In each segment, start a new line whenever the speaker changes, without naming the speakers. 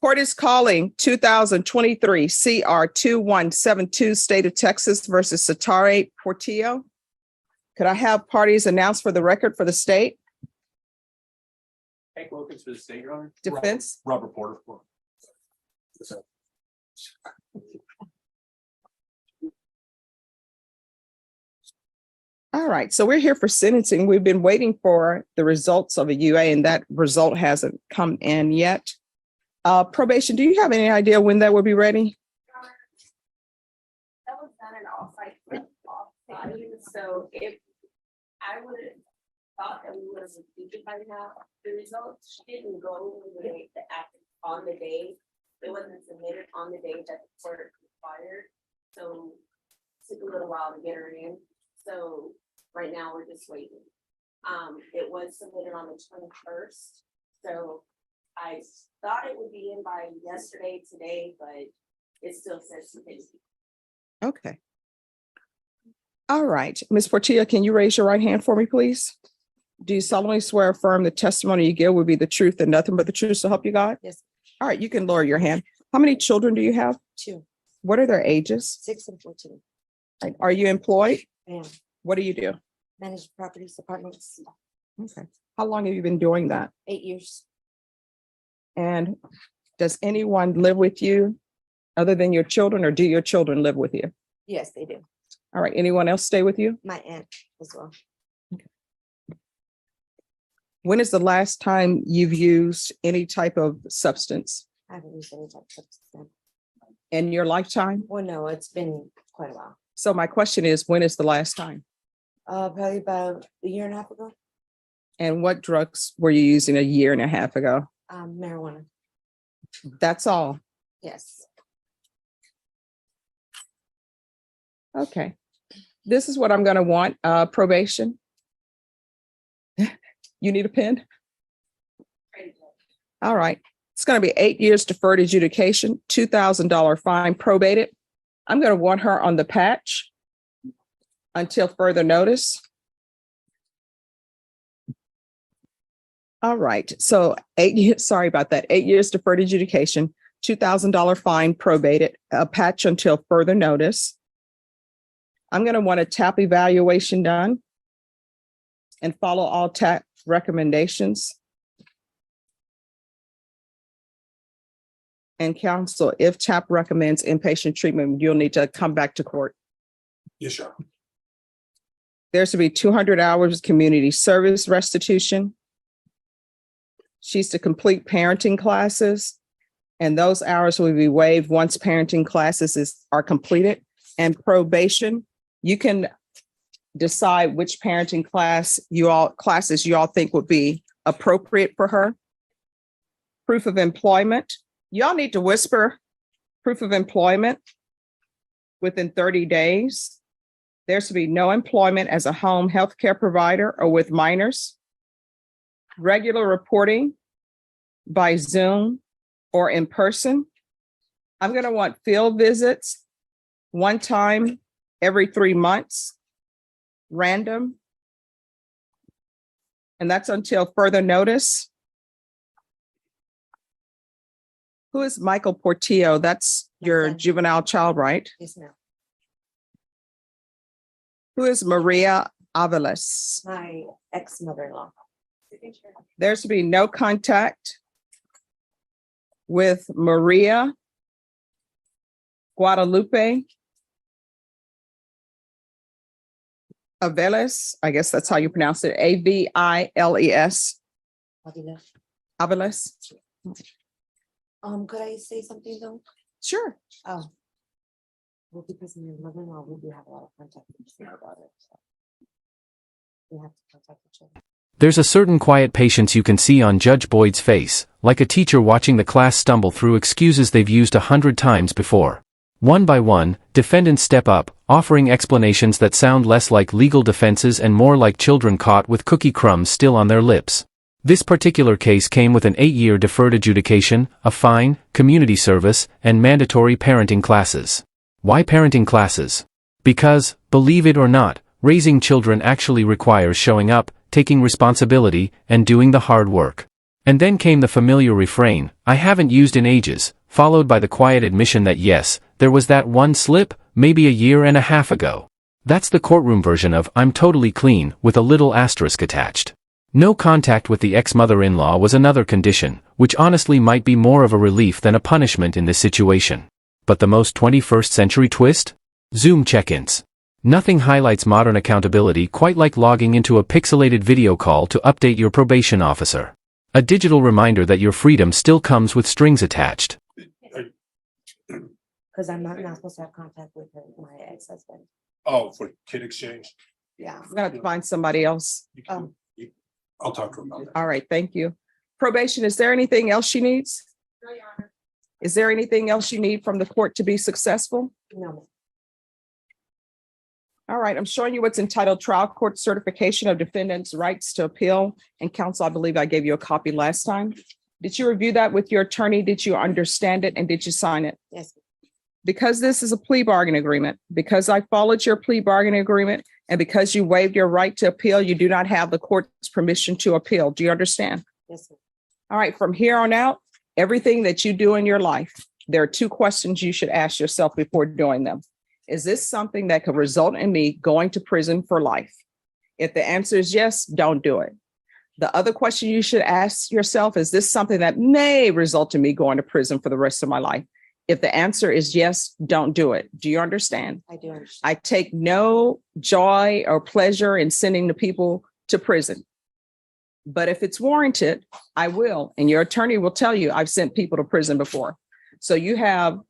Court is calling 2023 CR 2172 State of Texas versus Satare Portillo. Could I have parties announced for the record for the state?
Hank Wilkins for the state, Your Honor.
Defense?
Robert Porter.
All right, so we're here for sentencing. We've been waiting for the results of a UA and that result hasn't come in yet. Probation, do you have any idea when that will be ready?
That was done in off-site, so if I would have thought that we would have received it by now, the results didn't go on the day. It wasn't submitted on the day that the court required, so it took a little while to get her in. So right now we're just waiting. It was submitted on the 21st, so I thought it would be in by yesterday, today, but it still says today.
Okay. All right, Ms. Portillo, can you raise your right hand for me, please? Do you solemnly swear or affirm the testimony you give will be the truth and nothing but the truth, so help you God?
Yes.
All right, you can lower your hand. How many children do you have?
2,
What are their ages?
6, and 14.
Are you employed?
And
What do you do?
managed properties, apartments,
Okay. How long have you been doing that?
8 years.
And does anyone live with you other than your children, or do your children live with you?
Yes, they do.
All right, anyone else stay with you?
My aunt as well.
When is the last time you've used any type of substance
I haven't used any type of substance.
in your lifetime?
Well, no, it's been quite a while.
So my question is, when is the last time?
Probably about a year and a half ago.
And what drugs were you using a year and a half ago?
Marijuana.
That's all.
Yes.
Okay. This is what I'm going to want, probation. You need a pen? All right. It's going to be 8 years deferred adjudication, $2,000 fine probated. I'm going to want her on the patch until further notice. All right. So 8 years, sorry about that. 8 years deferred adjudication, $2,000 fine probated, a patch until further notice. I'm going to want a TAP evaluation done and follow all TAP recommendations. And counsel, if TAP recommends inpatient treatment, you'll need to come back to court.
Yes, sir.
There's to be 200 hours community service restitution. She's to complete parenting classes, and those hours will be waived once parenting classes are completed. And probation, you can decide which parenting classes you all think would be appropriate for her. Proof of employment. Y'all need to whisper proof of employment within 30 days. There's to be no employment as a home health care provider or with minors. Regular reporting by Zoom or in person. I'm going to want field visits one time every 3 months, random. And that's until further notice. Who is Michael Portillo? That's your
son.
juvenile child, right?
Yes, ma'am.
Who is Maria Avalos?
My ex-mother-in-law.
There's to be no contact with Maria Guadalupe Aveles. I guess that's how you pronounce it. Aviles. Avalos.
Could I say something though?
Sure.
Oh. Well, because my mother-in-law, we do have a lot of contact with my daughter, so we have to contact each other.
There's a certain quiet patience you can see on Judge Boyd's face, like a teacher watching the class stumble through excuses they've used 100 times before. One by one, defendants step up, offering explanations that sound less like legal defenses and more like children caught with cookie crumbs still on their lips. This particular case came with an 8-year deferred adjudication, a fine, community service, and mandatory parenting classes. Why parenting classes? Because, believe it or not, raising children actually requires showing up, taking responsibility, and doing the hard work. And then came the familiar refrain, "I haven't used in ages," followed by the quiet admission that yes, there was that one slip, maybe a year and a half ago. That's the courtroom version of "I'm totally clean," with a little asterisk attached. No contact with the ex-mother-in-law was another condition, which honestly might be more of a relief than a punishment in this situation. But the most 21st century twist? Zoom check-ins. Nothing highlights modern accountability quite like logging into a pixelated video call to update your probation officer. A digital reminder that your freedom still comes with strings attached.
Because I'm not supposed to have contact with her, my ex-husband.
Oh, for kid exchange.
Yeah.
I'm gonna have to find somebody else.
I'll talk to him about that.
All right, thank you. Probation, is there anything else she needs?
No, Your Honor.
Is there anything else you need from the court to be successful?
No.
All right, I'm showing you what's entitled Trial Court Certification of Defendant's Rights to Appeal. And counsel, I believe I gave you a copy last time. Did you review that with your attorney? Did you understand it and did you sign it?
Yes.
Because this is a plea bargain agreement, because I followed your plea bargain agreement, and because you waived your right to appeal, you do not have the court's permission to appeal. Do you understand?
Yes. Sir.
All right, from here on out, everything that you do in your life, there are two questions you should ask yourself before doing them. Is this something that could result in me going to prison for life? If the answer is yes, don't do it. The other question you should ask yourself, is this something that may result in me going to prison for the rest of my life? If the answer is yes, don't do it. Do you understand?
I do understand.
I take no joy or pleasure in sending the people to prison. But if it's warranted, I will. And your attorney will tell you I've sent people to prison before. So you have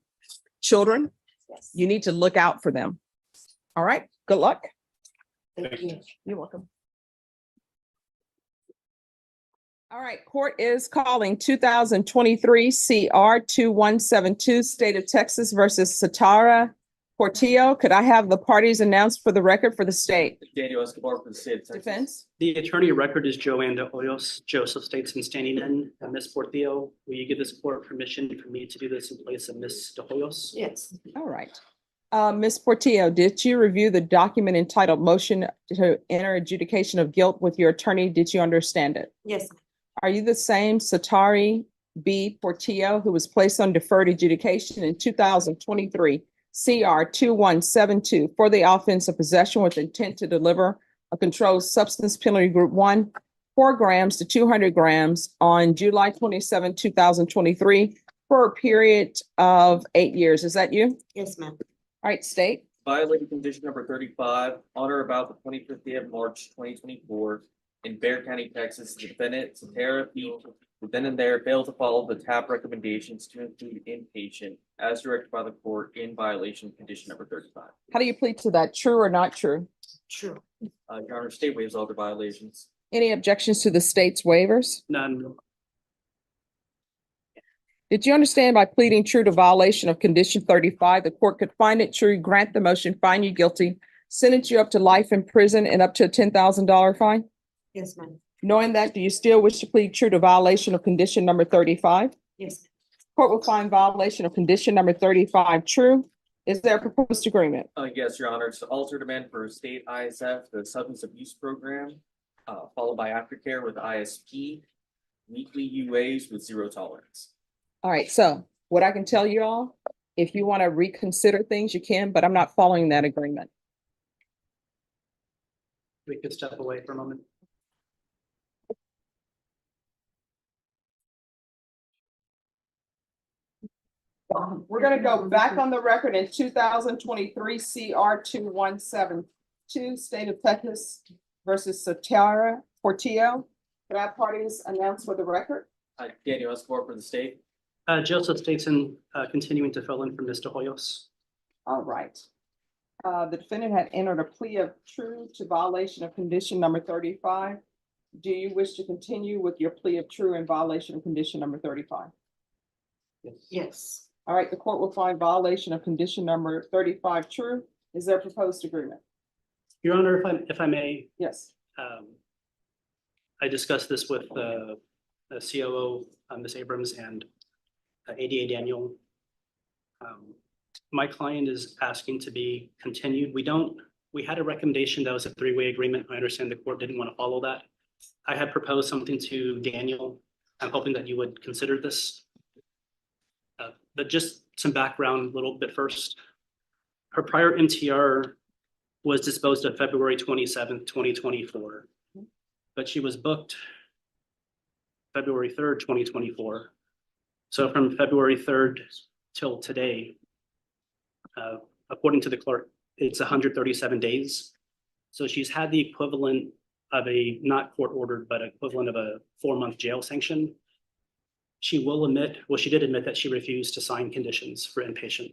children,
Yes.
you need to look out for them. All right, good luck.
Thank you.
You're welcome. All right, court is calling 2023 CR 2172, State of Texas versus Satara Portillo. Could I have the parties announced for the record for the state?
Daniel Escobar for the state of Texas.
Defense?
The attorney of record is Joanne De Hoyos. Joseph Statesman standing in. Ms. Portillo, will you give this court permission for me to do this in place of Ms. De Hoyos?
Yes.
All right. Ms. Portillo, did you review the document entitled Motion to Enter Adjudication of Guilt with your attorney? Did you understand it?
Yes.
Are you the same Satari B. Portillo who was placed on deferred adjudication in 2023 CR 2172 for the offense of possession with intent to deliver a controlled substance penalty group 1, 4 grams to 200 grams on July 27, 2023 for a period of 8 years? Is that you?
Yes, ma'am.
All right, state.
Violating condition number 35, on or about the 25th day of March, 2024, in Bexar County, Texas, the defendant, Satara P. then and there failed to follow the TAP recommendations to include inpatient as directed by the court in violation of condition number 35.
How do you plead to that? True or not true?
True.
Your Honor, state waives all the violations.
Any objections to the state's waivers?
None.
Did you understand by pleading true to violation of condition 35, the court could find it true, grant the motion, find you guilty, sentence you up to life in prison and up to a $10,000 fine?
Yes, ma'am.
Knowing that, do you still wish to plead true to violation of condition number 35?
Yes.
Court will find violation of condition number 35 true. Is there a proposed agreement?
Yes, Your Honor, it's altered amend for state ISF, the substance abuse program, followed by aftercare with ISP, weekly UAs with zero tolerance.
All right, so what I can tell you all, if you want to reconsider things, you can, but I'm not following that agreement.
We could step away for a moment.
We're gonna go back on the record in 2023 CR 2172, State of Texas versus Satara Portillo. Can I have parties announced for the record?
Daniel Escobar for the state.
Joseph Statesman, continuing to fill in for Ms. De Hoyos.
All right. The defendant had entered a plea of true to violation of condition number 35. Do you wish to continue with your plea of true in violation of condition number 35?
Yes.
All right, the court will find violation of condition number 35 true. Is there a proposed agreement?
Your Honor, if I may,
Yes.
I discussed this with the COO, Ms. Abrams, and ADA Daniel. My client is asking to be continued. We had a recommendation that was a three-way agreement. I understand the court didn't want to follow that. I had proposed something to Daniel I'm hoping that you would consider this. But just some background a little bit first. Her prior MTR was disposed of February 27th, 2024. But she was booked February 3rd, 2024. So from February 3rd till today, according to the clerk, it's 137 days. So she's had the equivalent of a, not court ordered, but equivalent of a 4-month jail sanction. She will admit, well, she did admit that she refused to sign conditions for inpatient.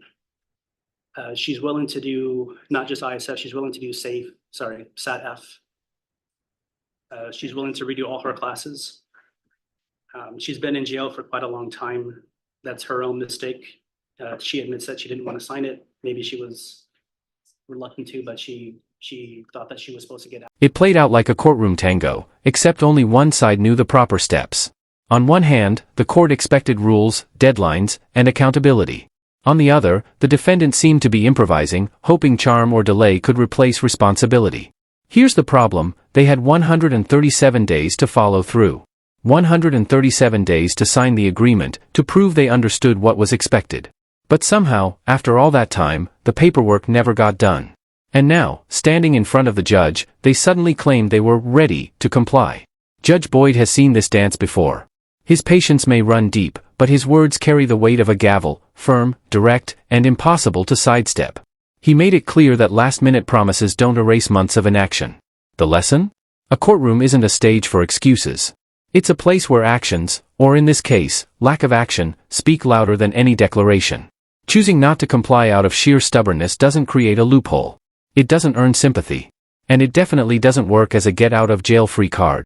She's willing to do not just ISF, she's willing to do SAT-F. She's willing to redo all her classes. She's been in jail for quite a long time. That's her own mistake. She admits that she didn't want to sign it. Maybe she was reluctant to, but she thought that she was supposed to get out.
It played out like a courtroom tango, except only one side knew the proper steps. On one hand, the court expected rules, deadlines, and accountability. On the other, the defendant seemed to be improvising, hoping charm or delay could replace responsibility. Here's the problem: they had 137 days to follow through. 137 days to sign the agreement, to prove they understood what was expected. But somehow, after all that time, the paperwork never got done. And now, standing in front of the judge, they suddenly claimed they were ready to comply. Judge Boyd has seen this dance before. His patience may run deep, but his words carry the weight of a gavel, firm, direct, and impossible to sidestep. He made it clear that last-minute promises don't erase months of inaction. The lesson? A courtroom isn't a stage for excuses. It's a place where actions, or in this case, lack of action, speak louder than any declaration. Choosing not to comply out of sheer stubbornness doesn't create a loophole. It doesn't earn sympathy. And it definitely doesn't work as a get-out-of-jail-free card.